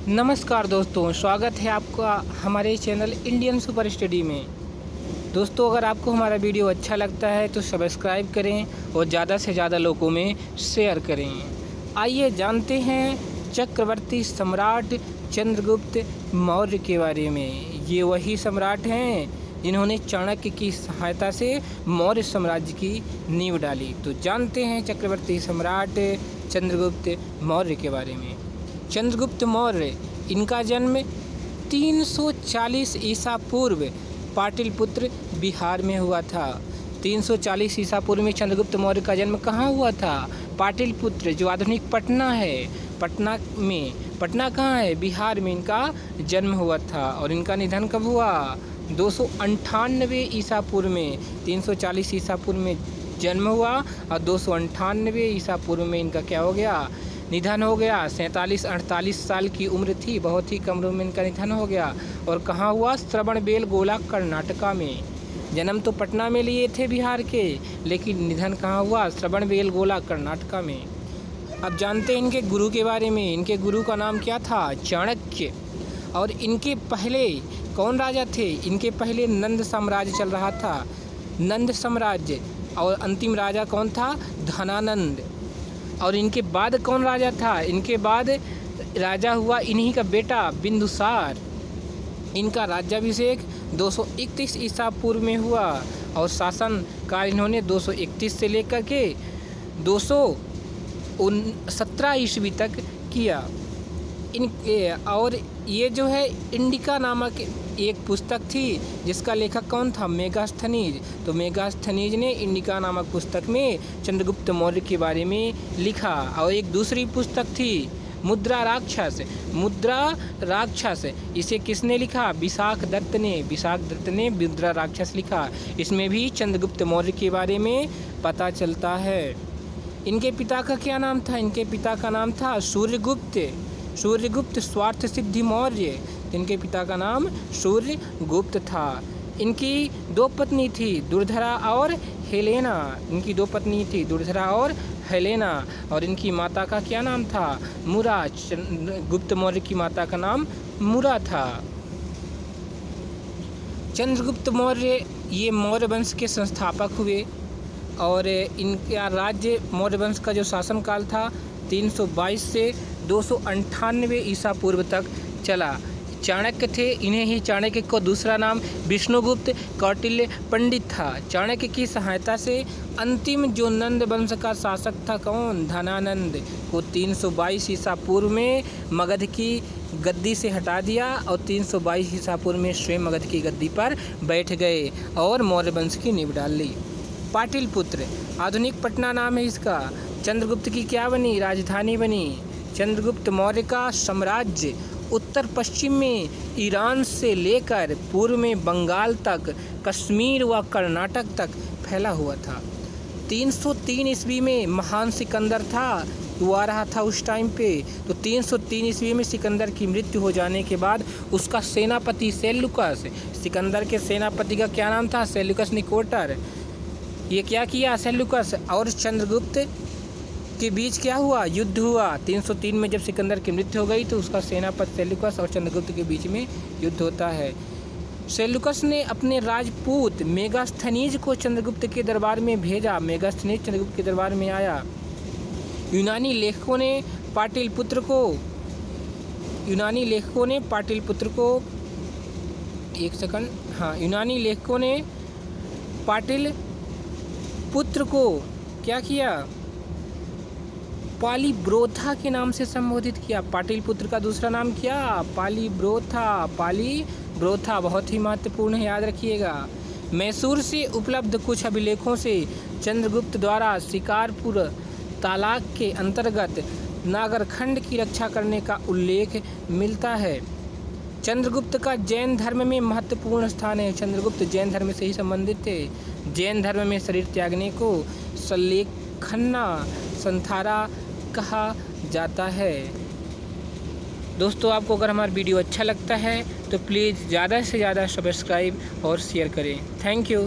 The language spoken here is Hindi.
नमस्कार दोस्तों, स्वागत है आपका हमारे चैनल इंडियन सुपर स्टडी में। दोस्तों, अगर आपको हमारा वीडियो अच्छा लगता है तो सब्सक्राइब करें और ज़्यादा से ज़्यादा लोगों में शेयर करें। आइए जानते हैं चक्रवर्ती सम्राट चंद्रगुप्त मौर्य के बारे में। ये वही सम्राट हैं जिन्होंने चाणक्य की सहायता से मौर्य साम्राज्य की नींव डाली। तो जानते हैं चक्रवर्ती सम्राट चंद्रगुप्त मौर्य के बारे में। चंद्रगुप्त मौर्य, इनका जन्म 340 ईसा पूर्व पाटलिपुत्र बिहार में हुआ था। 340 ईसा पूर्व में चंद्रगुप्त मौर्य का जन्म कहाँ हुआ था? पाटलिपुत्र, जो आधुनिक पटना है। पटना कहाँ है? बिहार में इनका जन्म हुआ था। और इनका निधन कब हुआ? 298 ईसा पूर्व में। 340 ईसा पूर्व में जन्म हुआ और 298 ईसा पूर्व में इनका क्या हो गया? निधन हो गया। 47-48 साल की उम्र थी, बहुत ही कम उम्र में इनका निधन हो गया। और कहाँ हुआ? श्रवणबेलगोला कर्नाटका में। जन्म तो पटना में लिए थे बिहार के, लेकिन निधन कहाँ हुआ? श्रवणबेलगोला कर्नाटका में। अब जानते हैं इनके गुरु के बारे में। इनके गुरु का नाम क्या था? चाणक्य। और इनके पहले कौन राजा थे? इनके पहले नंद साम्राज्य चल रहा था, नंद साम्राज्य। और अंतिम राजा कौन था? धनानंद। और इनके बाद कौन राजा था? इनके बाद राजा हुआ इन्हीं का बेटा बिंदुसार। इनका राज्याभिषेक 231 ईसा पूर्व में हुआ और शासन काल इन्होंने 231 से लेकर के 217 ईस्वी तक किया। और ये जो है इंडिका नामक एक पुस्तक थी, जिसका लेखक कौन था? मेगास्थनीज। तो मेगास्थनीज ने इंडिका नामक पुस्तक में चंद्रगुप्त मौर्य के बारे में लिखा। और एक दूसरी पुस्तक थी मुद्रा राक्षस। इसे किसने लिखा? विशाख दत्त ने मुद्रा राक्षस लिखा। इसमें भी चंद्रगुप्त मौर्य के बारे में पता चलता है। इनके पिता का क्या नाम था? इनके पिता का नाम था सूर्यगुप्त स्वार्थ सिद्धि मौर्य। इनके पिता का नाम सूर्यगुप्त था। इनकी दो पत्नी थी, दुर्धरा और हेलेना। और इनकी माता का क्या नाम था? मुरा। गुप्त मौर्य की माता का नाम मुरा था। चंद्रगुप्त मौर्य ये मौर्य वंश के संस्थापक हुए। और इनका राज्य, मौर्य वंश का जो शासनकाल था 322 से 298 ईसा पूर्व तक चला। चाणक्य थे, इन्हें ही चाणक्य को दूसरा नाम विष्णुगुप्त कौटिल्य पंडित था। चाणक्य की सहायता से अंतिम जो नंद वंश का शासक था, कौन? धनानंद, को 322 ईसा पूर्व में मगध की गद्दी से हटा दिया और 322 ईसा पूर्व में स्वयं मगध की गद्दी पर बैठ गए और मौर्य वंश की नींव डाल ली। पाटलिपुत्र, आधुनिक पटना नाम है इसका। चंद्रगुप्त की क्या बनी? राजधानी बनी। चंद्रगुप्त मौर्य का साम्राज्य उत्तर पश्चिम में ईरान से लेकर पूर्व में बंगाल तक, कश्मीर व कर्नाटक तक फैला हुआ था। 303 ईस्वी में महान सिकंदर था, वो आ रहा था उस टाइम पे। तो 303 ईस्वी में सिकंदर की मृत्यु हो जाने के बाद उसका सेनापति सेल्यूकस, सिकंदर के सेनापति का क्या नाम था? Seleucus Nicator. ये क्या किया? सेल्यूकस और चंद्रगुप्त के बीच क्या हुआ? युद्ध हुआ। 303 में जब सिकंदर की मृत्यु हो गई तो उसका सेनापति सेल्यूकस और चंद्रगुप्त के बीच में युद्ध होता है। सेल्यूकस ने अपने राजपूत मेगास्थनीज को चंद्रगुप्त के दरबार में भेजा। मेगास्थनीज चंद्रगुप्त के दरबार में आया। यूनानी लेखकों ने पाटलिपुत्र को क्या किया? पालीब्रोथा के नाम से संबोधित किया। पाटलिपुत्र का दूसरा नाम क्या? पालीब्रोथा बहुत ही महत्वपूर्ण है, याद रखिएगा। मैसूर से उपलब्ध कुछ अभिलेखों से चंद्रगुप्त द्वारा शिकारपुर तालाक के अंतर्गत नागरखंड की रक्षा करने का उल्लेख मिलता है। चंद्रगुप्त का जैन धर्म में महत्वपूर्ण स्थान है। चंद्रगुप्त जैन धर्म से ही संबंधित थे। जैन धर्म में शरीर त्यागने को सल्लेखना संथारा कहा जाता है। दोस्तों, आपको अगर हमारा वीडियो अच्छा लगता है तो प्लीज़ ज़्यादा से ज़्यादा सब्सक्राइब और शेयर करें। Thank you.